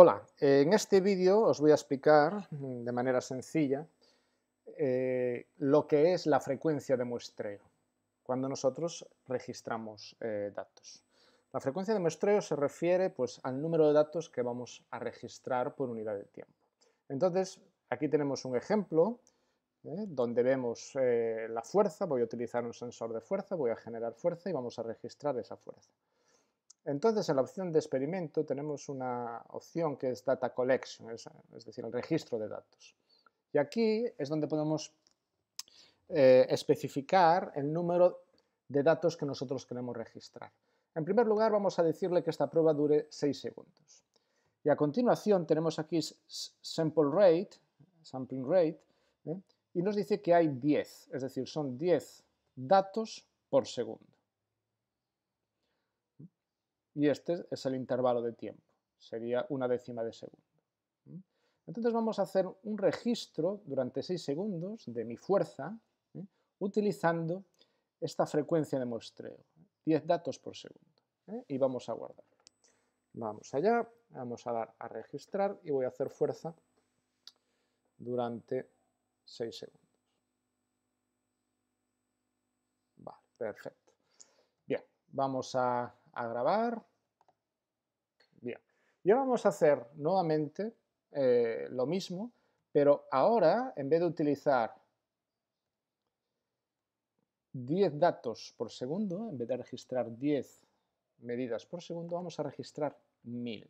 Hola, en este vídeo os voy a explicar de manera sencilla lo que es la frecuencia de muestreo cuando nosotros registramos datos. La frecuencia de muestreo se refiere pues, al número de datos que vamos a registrar por unidad de tiempo. Entonces, aquí tenemos un ejemplo donde vemos la fuerza. Voy a utilizar un sensor de fuerza, voy a generar fuerza y vamos a registrar esa fuerza. Entonces, en la opción de experimento tenemos una opción que es Data Collection, es decir, el registro de datos. Y aquí es donde podemos especificar el número de datos que nosotros queremos registrar. En primer lugar, vamos a decirle que esta prueba dure 6 segundos. Y a continuación tenemos aquí Sampling Rate, y nos dice que hay 10, es decir, son 10 datos por segundo. Y este es el intervalo de tiempo, sería una décima de segundo. Entonces vamos a hacer un registro durante 6 segundos de mi fuerza utilizando esta frecuencia de muestreo, 10 datos por segundo, y vamos a guardar. Vamos allá, vamos a dar a registrar y voy a hacer fuerza durante 6 segundos. Vale, perfecto. Bien, vamos a grabar. Bien, y ahora vamos a hacer nuevamente lo mismo, pero ahora en vez de utilizar 10 datos por segundo, en vez de registrar 10 medidas por segundo, vamos a registrar 1000.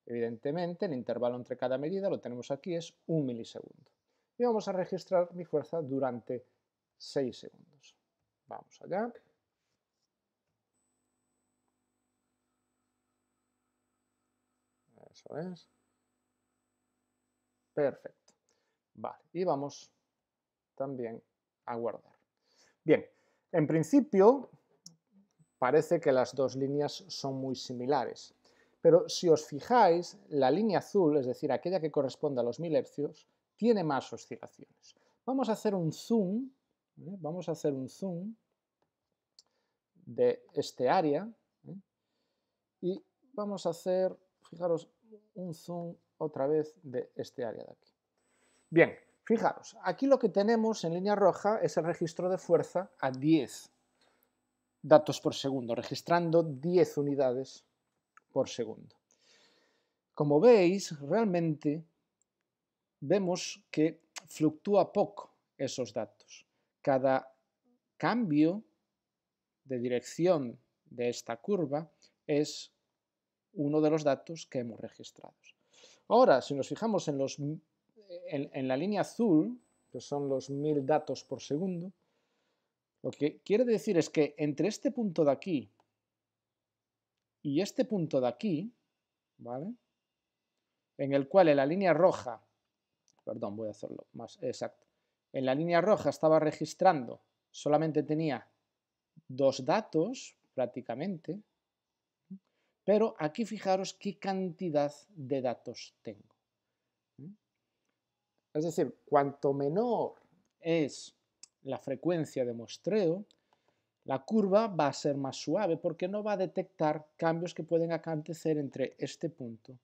Evidentemente, el intervalo entre cada medida, lo tenemos aquí, es 1 milisegundo. Y vamos a registrar mi fuerza durante 6 segundos. Vamos allá. Eso es. Perfecto. Vale, y vamos también a guardar. Bien, en principio parece que las dos líneas son muy similares, pero si os fijáis, la línea azul, es decir, aquella que corresponde a los 1000 hercios, tiene más oscilaciones. Vamos a hacer un zoom, de este área, y vamos a hacer, fijaros, un zoom otra vez de este área de aquí. Bien, fijaros, aquí lo que tenemos en línea roja es el registro de fuerza a 10 datos por segundo, registrando 10 unidades por segundo. Como veis, realmente vemos que fluctúa poco esos datos. Cada cambio de dirección de esta curva es uno de los datos que hemos registrado. Ahora, si nos fijamos en la línea azul, que son los 1000 datos por segundo, lo que quiere decir es que entre este punto de aquí y este punto de aquí, ¿vale?, en el cual en la línea roja, perdón, voy a hacerlo más exacto, en la línea roja estaba registrando, solamente tenía 2 datos prácticamente, pero aquí fijaros qué cantidad de datos tengo. Es decir, cuanto menor es la frecuencia de muestreo, la curva va a ser más suave porque no va a detectar cambios que pueden acontecer entre este punto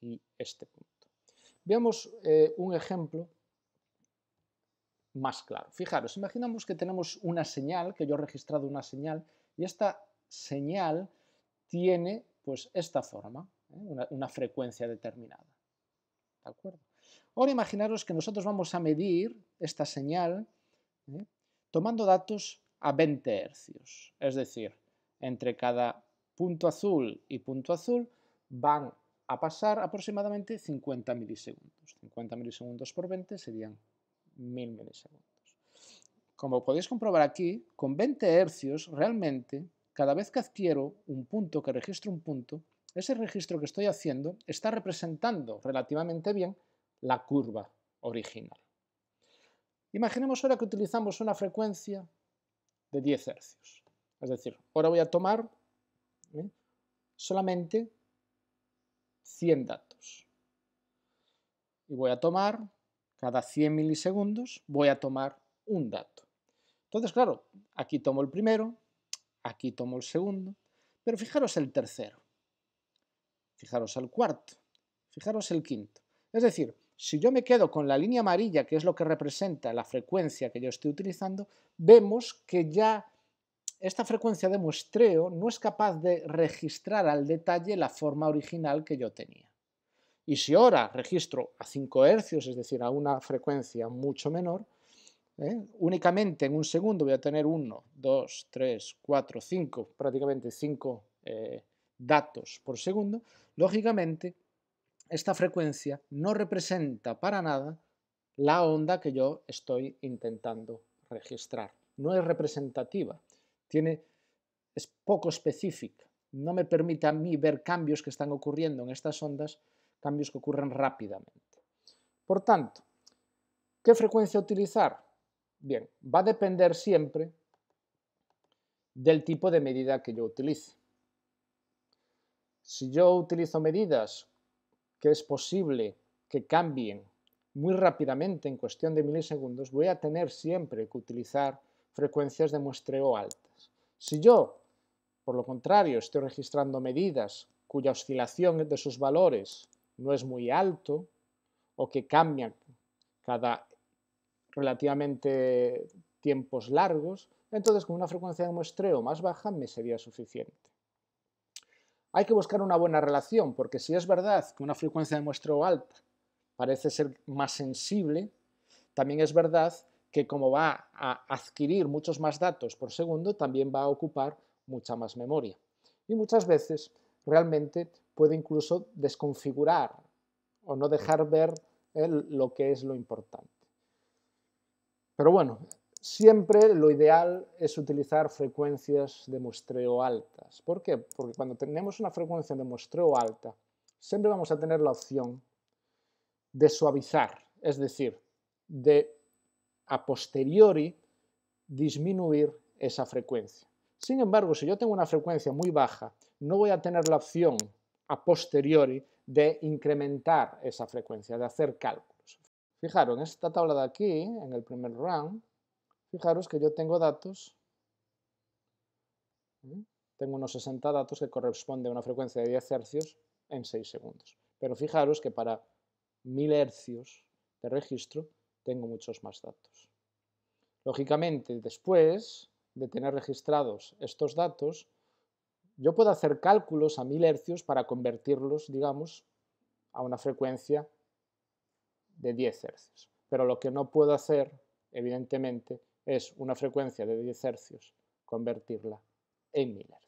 y este punto. Veamos un ejemplo más claro. Fijaros, imaginamos que tenemos una señal, que yo he registrado una señal, y esta señal tiene pues esta forma, una frecuencia determinada. ¿De acuerdo? Ahora imaginaros que nosotros vamos a medir esta señal tomando datos a 20 hercios. Es decir, entre cada punto azul y punto azul van a pasar aproximadamente 50 milisegundos. 50 milisegundos por 20 serían 1000 milisegundos. Como podéis comprobar aquí, con 20 hercios realmente, cada vez que adquiero un punto, que registro un punto, ese registro que estoy haciendo está representando relativamente bien la curva original. Imaginemos ahora que utilizamos una frecuencia de 10 hercios. Es decir, ahora voy a tomar solamente 100 datos. Y voy a tomar, cada 100 milisegundos, voy a tomar un dato. Entonces, claro, aquí tomo el primero, aquí tomo el segundo, pero fijaros el tercero, fijaros el cuarto, Fijaros el quinto. Es decir, si yo me quedo con la línea amarilla, que es lo que representa la frecuencia que yo estoy utilizando, vemos que ya esta frecuencia de muestreo no es capaz de registrar al detalle la forma original que yo tenía. Y si ahora registro a 5 Hz, es decir, a una frecuencia mucho menor, únicamente en un segundo voy a tener 1, 2, 3, 4, 5, prácticamente 5 datos por segundo, lógicamente esta frecuencia no representa para nada la onda que yo estoy intentando registrar. No es representativa, es poco específica, no me permite a mí ver cambios que están ocurriendo en estas ondas, cambios que ocurren rápidamente. Por tanto, ¿qué frecuencia utilizar? Bien, va a depender siempre del tipo de medida que yo utilice. Si yo utilizo medidas que es posible que cambien muy rápidamente en cuestión de milisegundos, voy a tener siempre que utilizar frecuencias de muestreo altas. Si yo, por lo contrario, estoy registrando medidas cuya oscilación de sus valores no es muy alto o que cambian cada relativamente tiempos largos, entonces con una frecuencia de muestreo más baja me sería suficiente. Hay que buscar una buena relación, porque si es verdad que una frecuencia de muestreo alta parece ser más sensible, también es verdad que como va a adquirir muchos más datos por segundo, también va a ocupar mucha más memoria. Y muchas veces realmente puede incluso desconfigurar o no dejar ver lo que es lo importante. Pero bueno, siempre lo ideal es utilizar frecuencias de muestreo altas. ¿Por qué? Porque cuando tenemos una frecuencia de muestreo alta, siempre vamos a tener la opción de suavizar, es decir, de a posteriori disminuir esa frecuencia. Sin embargo, si yo tengo una frecuencia muy baja, no voy a tener la opción a posteriori de incrementar esa frecuencia, de hacer cálculos. Fijaros, en esta tabla de aquí, en el primer round, fijaros que yo tengo datos, tengo unos 60 datos que corresponden a una frecuencia de 10 Hz en 6 segundos. Pero fijaros que para 1000 Hz de registro tengo muchos más datos. Lógicamente, después de tener registrados estos datos, yo puedo hacer cálculos a 1000 Hz para convertirlos, digamos, a una frecuencia de 10 Hz. Pero lo que no puedo hacer, evidentemente, es una frecuencia de 10 Hz convertirla en 1000 Hz.